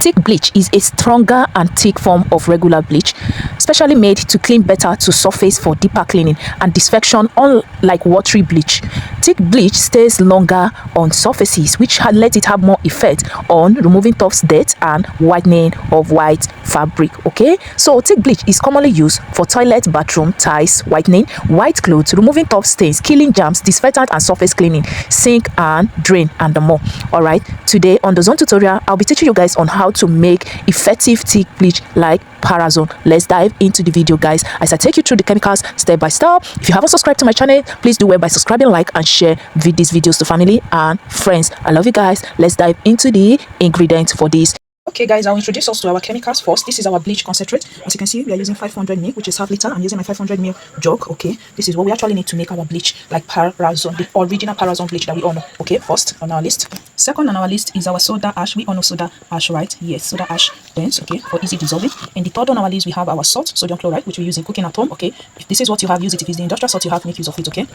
Thick bleach is a stronger and thick form of regular bleach, specially made to clean better to surface for deeper cleaning and disinfection, unlike watery bleach. Thick bleach stays longer on surfaces, which let it have more effect on removing tough dirt and whitening of white fabric. Okay, so thick bleach is commonly used for toilet, bathroom, tiles, whitening, white clothes, removing tough stains, killing germs, disinfectant and surface cleaning, sink and drain, and more. All right, today on the Zone tutorial, I'll be teaching you guys on how to make effective thick bleach like Parazon. Let's dive into the video, guys, as I take you through the chemicals step by step. If you haven't subscribed to my channel, please do well by subscribing, like and share these videos to family and friends. I love you guys. Let's dive into the ingredients for this. Okay guys, I'll introduce us to our chemicals first. This is our bleach concentrate. As you can see, we are using 500 ml, which is half liter. I'm using my 500 ml jug. Okay, this is what we actually need to make our bleach like Parazon, the original Parazon bleach that we all know. Okay, first on our list. Second on our list is our soda ash. We all know soda ash, right? Yes, soda ash paints, okay, for easy dissolving. And the third on our list, we have our salt, sodium chloride, which we use in cooking at home. Okay, if this is what you have, use it. If it's the industrial salt you have, make use of it. Okay.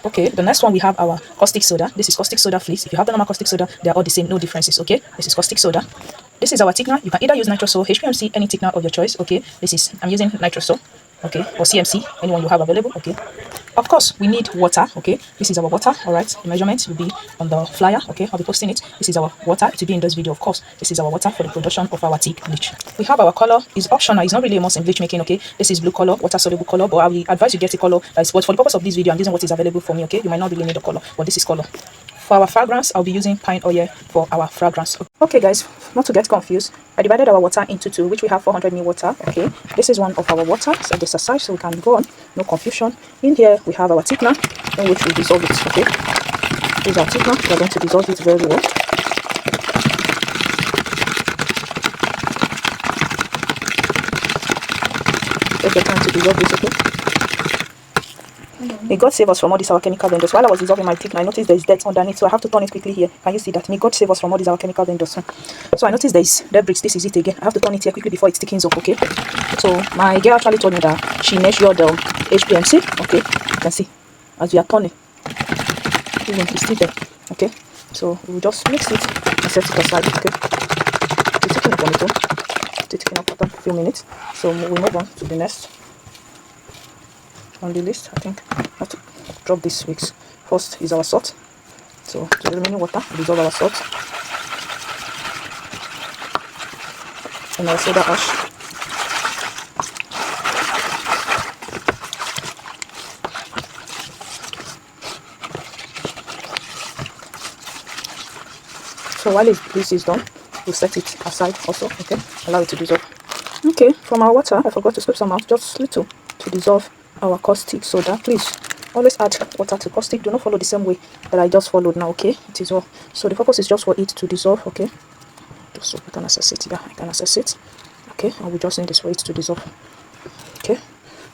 Okay, the next one we have our caustic soda. This is caustic soda fleece. If you have the normal caustic soda, they are all the same, no differences. Okay, this is caustic soda. This is our thickener. You can either use nitrosol, HPMC, any thickener of your choice. Okay, I'm using nitrosol. Okay, or CMC, anyone you have available. Okay, of course we need water. Okay, this is our water. All right, the measurement will be on the flyer. Okay, I'll be posting it. This is our water. It will be in this video, of course. This is our water for the production of our thick bleach. We have our color. It's optional. It's not really a must in bleach making. Okay, this is blue color, water soluble color, but I will advise you get a color that is, but for the purpose of this video, I'm using what is available for me. Okay, you might not really need a color, but this is color. For our fragrance, I'll be using pine oil for our fragrance. Okay guys, not to get confused, I divided our water into two, which we have 400 ml water. Okay, this is one of our water, so this aside so we can go on, no confusion. In here we have our thickener, in which we dissolve it. Okay, this is our thickener. We are going to dissolve it very well. Take your time to dissolve this. Okay. May God save us from all these our chemical vendors. While I was dissolving my thickener, I noticed there is dirt underneath, so I have to turn it quickly here. Can you see that? May God save us from all these our chemical vendors. So I noticed there is debris. This is it again. I have to turn it here quickly before it thickens up. Okay. So my girl actually told me that she measured the HPMC. Okay, you can see as we are turning, even it's still there. Okay, so we will just mix it and set it aside. Okay, it's taking up on its own. It's taking up after a few minutes. So we move on to the next on the list. I think I have to drop these weeks. First is our salt. So to the remaining water, dissolve our salt and our soda ash. So while this is done, we'll set it aside also. Okay, allow it to dissolve. Okay, from our water, I forgot to scoop some out, just little, to dissolve our caustic soda. Please always add water to caustic. Do not follow the same way that I just followed now. Okay, it is all. So the purpose is just for it to dissolve. Okay, so I can access it. Yeah, I can access it. Okay, and we just need this for it to dissolve. Okay,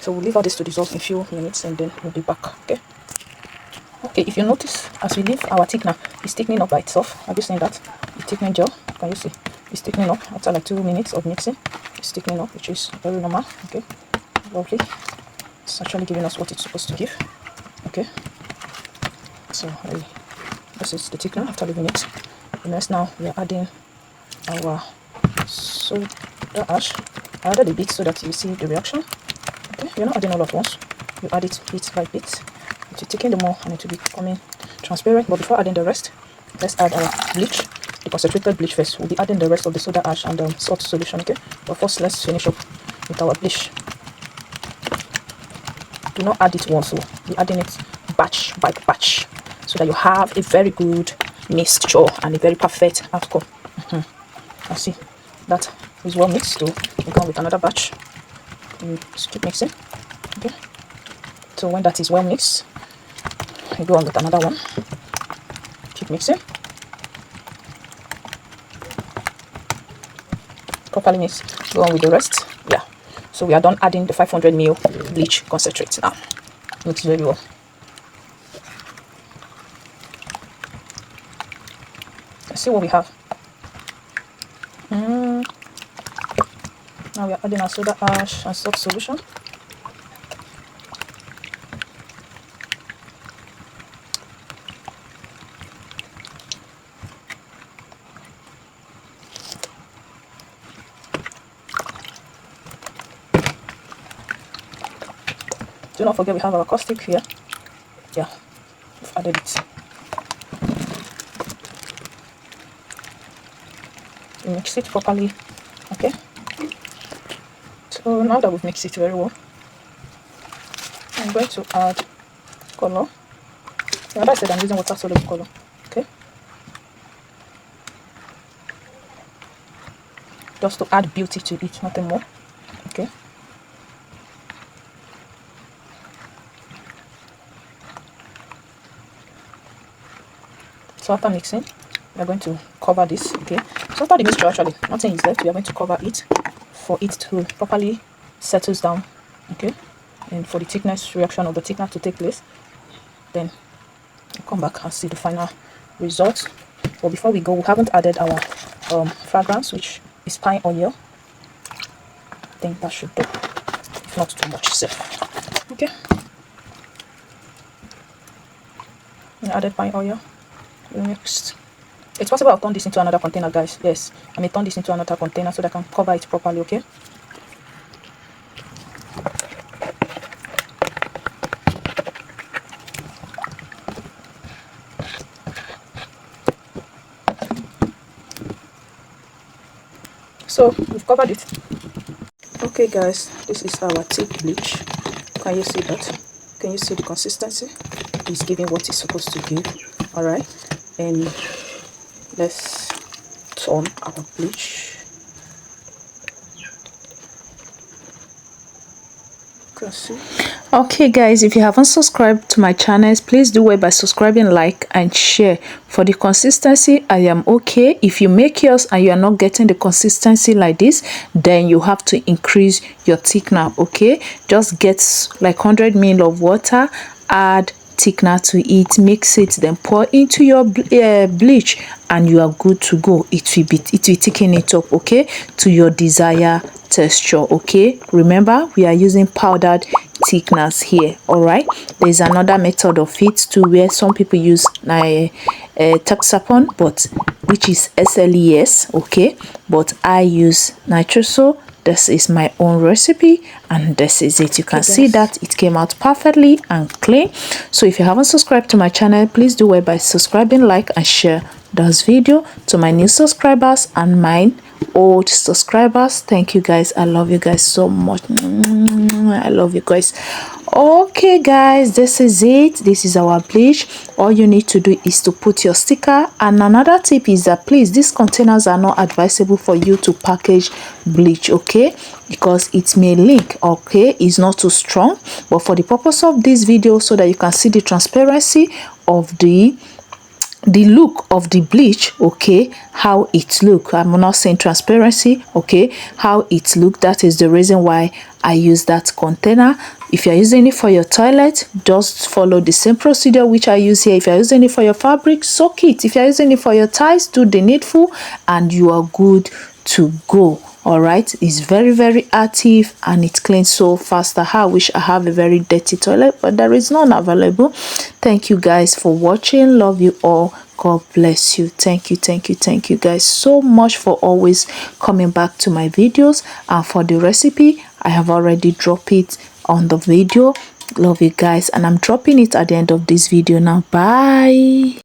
so we'll leave all this to dissolve in a few minutes and then we'll be back. Okay. Okay, if you notice, as we leave our thickener, it's thickening up by itself. Have you seen that? The thickening gel, can you see? It's thickening up after like 2 minutes of mixing. It's thickening up, which is very normal. Okay, lovely. It's actually giving us what it's supposed to give. Okay, so this is the thickener after leaving it. The next, now we are adding our soda ash. I added a bit so that you see the reaction. Okay, you're not adding all at once. You add it bit by bit. It will thicken the more and it will be becoming transparent. But before adding the rest, let's add our bleach, the concentrated bleach first. We'll be adding the rest of the soda ash and the salt solution. Okay, but first let's finish up with our bleach. Do not add it once, so be adding it batch by batch so that you have a very good mixture and a very perfect outcome. I see that is well mixed, so we go with another batch. Just keep mixing. Okay, so when that is well mixed, we go on with another one. Keep mixing. Properly mixed. Go on with the rest. Yeah. So we are done adding the 500 ml bleach concentrate now. Mix very well. Let's see what we have. Now we are adding our soda ash and salt solution. Do not forget we have our caustic here. Yeah, we've added it. Mix it properly. Okay. So now that we've mixed it very well, I'm going to add color. Remember I said I'm using water soluble color. Okay. Just to add beauty to it, nothing more. Okay. So after mixing, we are going to cover this. Okay. So after the mixture, actually, nothing is left. We are going to cover it for it to properly settles down. Okay. And for the thickness reaction of the thickener to take place, then I'll come back and see the final result. But before we go, we haven't added our fragrance, which is pine oil. I think that should do, if not too much. So, okay. I added pine oil. Next, it's possible I'll turn this into another container, guys. Yes, I may turn this into another container so that I can cover it properly. Okay. So we've covered it. Okay guys, this is our thick bleach. Can you see that? Can you see the consistency? It's giving what it's supposed to give. All right, and let's turn our bleach. Can see. Okay guys, if you haven't subscribed to my channel, please do it by subscribing, like and share. For the consistency, I am okay. If you make yours and you are not getting the consistency like this, then you have to increase your thickener. Okay, just get like 100 ml of water, add thickener to it, mix it, then pour into your bleach, and you are good to go. It will thicken it up, okay, to your desired texture. Okay, remember we are using powdered thickeners here. All right, there's another method of it too where some people use taxapon, but which is SLES. Okay, but I use nitroso. This is my own recipe and this is it. You can see that it came out perfectly and clean. So if you haven't subscribed to my channel, please do it by subscribing, like and share this video. To my new subscribers and mine old subscribers, thank you guys. I love you guys so much. I love you guys. Okay guys, this is it. This is our bleach. All you need to do is to put your sticker. And another tip is that please, these containers are not advisable for you to package bleach, okay, because it may leak. Okay, it's not too strong, but for the purpose of this video, so that you can see the transparency of the look of the bleach, okay, how it look. I'm not saying transparency, okay, how it look. That is the reason why I use that container. If you're using it for your toilet, just follow the same procedure which I use here. If you're using it for your fabric, soak it. If you're using it for your ties, do the needful and you are good to go. All right, it's very active and it cleans so fast. I wish I have a very dirty toilet, but there is none available. Thank you guys for watching. Love you all. God bless you. Thank you guys so much for always coming back to my videos. And for the recipe, I have already dropped it on the video. Love you guys, and I'm dropping it at the end of this video now. Bye.